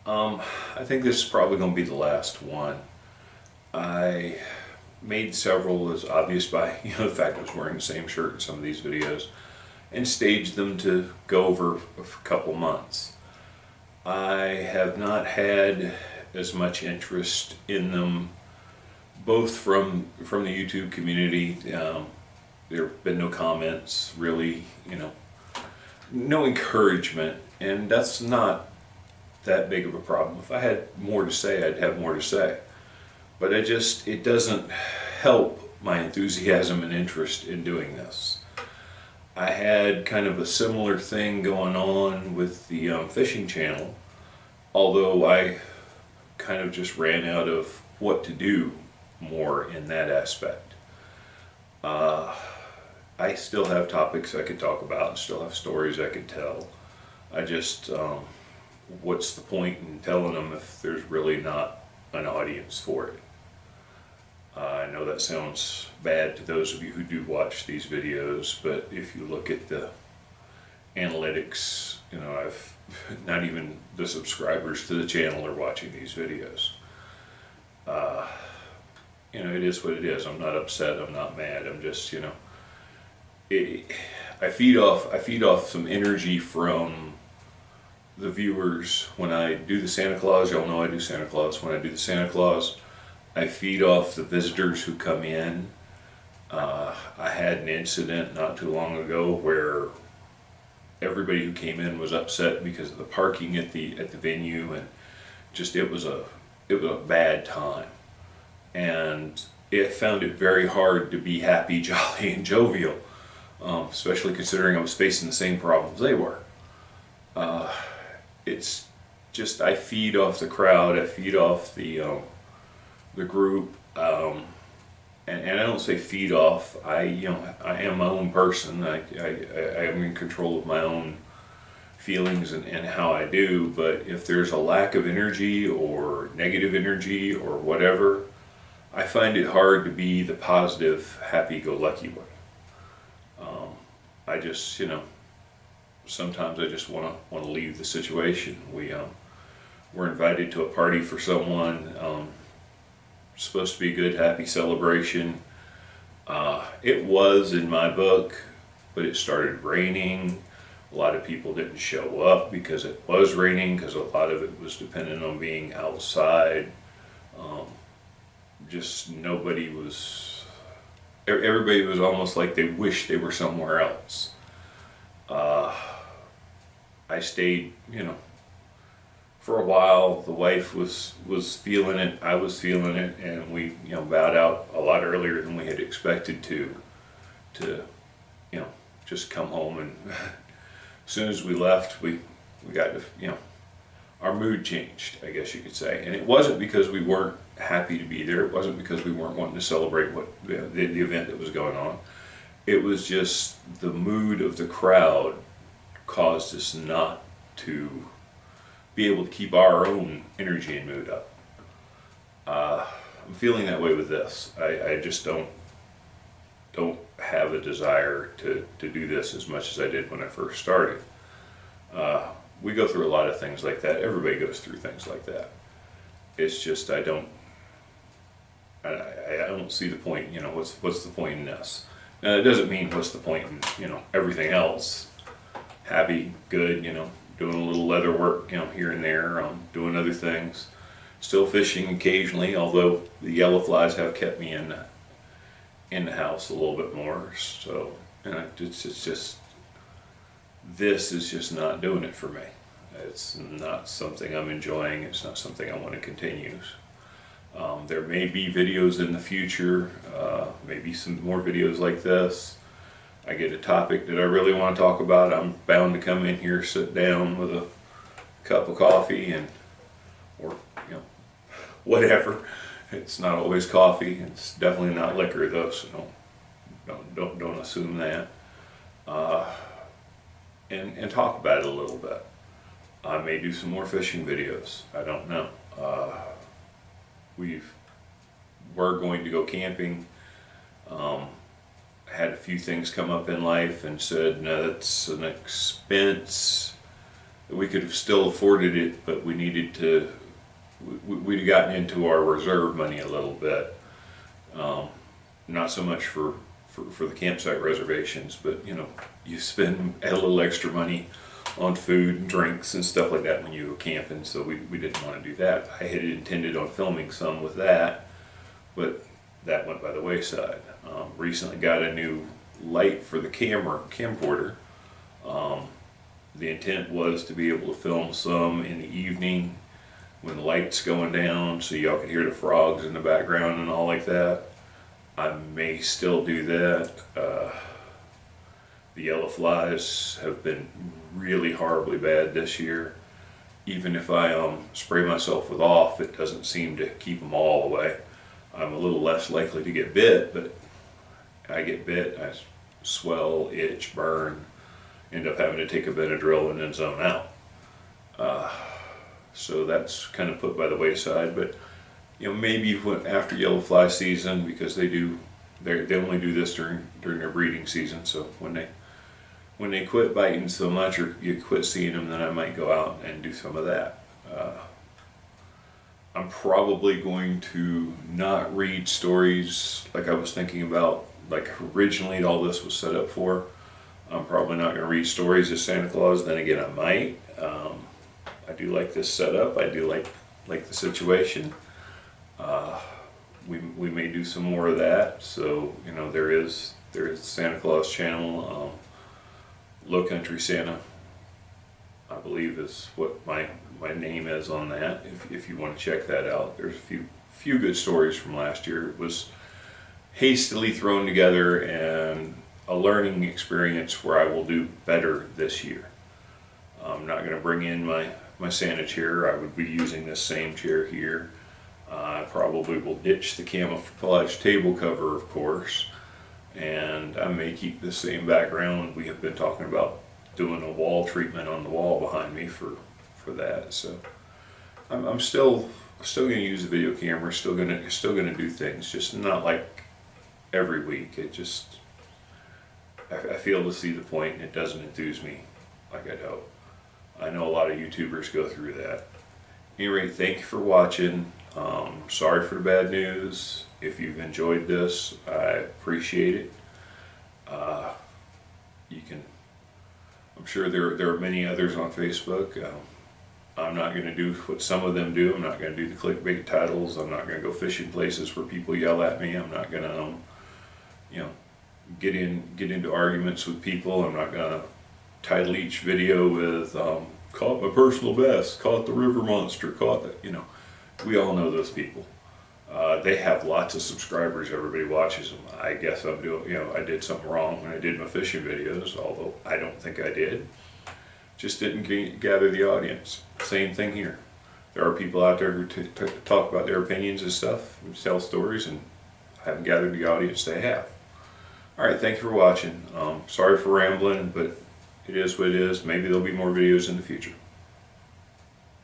I think this is probably going to be the last one. I made several, as obvious by the fact I was wearing the same shirt in some of these videos, and staged them to go over a couple months. I have not had as much interest in them, both from the YouTube community. There have been no comments, really, no encouragement, and that's not that big of a problem. If I had more to say, I'd have more to say. But it doesn't help my enthusiasm and interest in doing this. I had kind of a similar thing going on with the fishing channel, although I kind of just ran out of what to do more in that aspect. I still have topics I could talk about and still have stories I could tell. I just, what's the point in telling them if there's really not an audience for it? I know that sounds bad to those of you who do watch these videos, but if you look at the analytics, I've not even the subscribers to the channel are watching these videos. It is what it is. I'm not upset. I'm not mad. I'm just, I feed off some energy from the viewers when I do the Santa Claus. Y'all know I do Santa Claus. When I do the Santa Claus, I feed off the visitors who come in. I had an incident not too long ago where everybody who came in was upset because of the parking at the venue, and just it was a bad time, and it found it very hard to be happy, jolly, and jovial, especially considering I was facing the same problems they were. It's just I feed off the crowd. I feed off the group, and I don't say feed off. I am my own person. I am in control of my own feelings and how I do. But if there's a lack of energy or negative energy or whatever, I find it hard to be the positive, happy-go-lucky one. I just sometimes I just want to leave the situation. We're invited to a party for someone. Supposed to be a good, happy celebration. It was in my book, but it started raining. A lot of people didn't show up because it was raining, because a lot of it was dependent on being outside. Just nobody was, everybody was almost like they wished they were somewhere else. I stayed, for a while. The wife was feeling it, I was feeling it, and we bowed out a lot earlier than we had expected to just come home. And as soon as we left, we got to our mood changed, I guess you could say. And it wasn't because we weren't happy to be there. It wasn't because we weren't wanting to celebrate what the event that was going on. It was just the mood of the crowd caused us not to be able to keep our own energy and mood up. I'm feeling that way with this. I just don't have a desire to do this as much as I did when I first started. We go through a lot of things like that. Everybody goes through things like that. It's just I don't see the point. What's the point in this? Now, it doesn't mean what's the point in everything else. Happy, good, doing a little leather work, here and there, doing other things. Still fishing occasionally, although the yellow flies have kept me in the house a little bit more. So, it's just, this is just not doing it for me. It's not something I'm enjoying. It's not something I want to continue. There may be videos in the future, maybe some more videos like this. I get a topic that I really want to talk about, I'm bound to come in here, sit down with a cup of coffee or whatever. It's not always coffee. It's definitely not liquor though, so don't assume that. And talk about it a little bit. I may do some more fishing videos. I don't know. We're going to go camping. Had a few things come up in life and said, no, that's an expense we could have still afforded it, but we needed to, we'd gotten into our reserve money a little bit. Not so much for the campsite reservations, but you know, you spend a little extra money on food and drinks and stuff like that when you go camping, so we didn't want to do that. I had intended on filming some with that, but that went by the wayside. Recently got a new light for the camcorder. The intent was to be able to film some in the evening when the light's going down so y'all could hear the frogs in the background and all like that. I may still do that. The yellow flies have been really horribly bad this year. Even if I spray myself with off, it doesn't seem to keep them all away. I'm a little less likely to get bit, but I get bit, I swell, itch, burn, end up having to take a Benadryl and then zone out. So that's kind of put by the wayside, but you know, maybe after yellow fly season, because they only do this during their breeding season, so when they quit biting so much or you quit seeing them, then I might go out and do some of that. I'm probably going to not read stories like I was thinking about, like originally all this was set up for. I'm probably not going to read stories as Santa Claus. Then again, I might. I do like this setup. I do like the situation. We may do some more of that. So you know, there is the Santa Claus channel. Low Country Santa, I believe, is what my name is on that. If you want to check that out, there's a few good stories from last year. It was hastily thrown together and a learning experience where I will do better this year. I'm not going to bring in my Santa chair. I would be using this same chair here. I probably will ditch the camouflage table cover, of course, and I may keep the same background. We have been talking about doing a wall treatment on the wall behind me for that. So I'm still going to use the video camera. Still going to do things, just not like every week. It just, I fail to see the point, and it doesn't enthuse me like I'd hope. I know a lot of YouTubers go through that. At any rate, thank you for watching. Sorry for the bad news. If you've enjoyed this, I appreciate it. I'm sure there are many others on Facebook. I'm not going to do what some of them do. I'm not going to do the clickbait titles. I'm not going to go fishing places where people yell at me. I'm not going to, you know, get into arguments with people. I'm not going to title each video with caught my personal best, caught the river monster, caught the, you know, we all know those people. They have lots of subscribers. Everybody watches them. I guess I'm doing, you know, I did something wrong when I did my fishing videos, although I don't think I did. Just didn't gather the audience. Same thing here. There are people out there who talk about their opinions and stuff, and tell stories, and I haven't gathered the audience they have. Alright, thank you for watching. Sorry for rambling, but it is what it is. Maybe there'll be more videos in the future.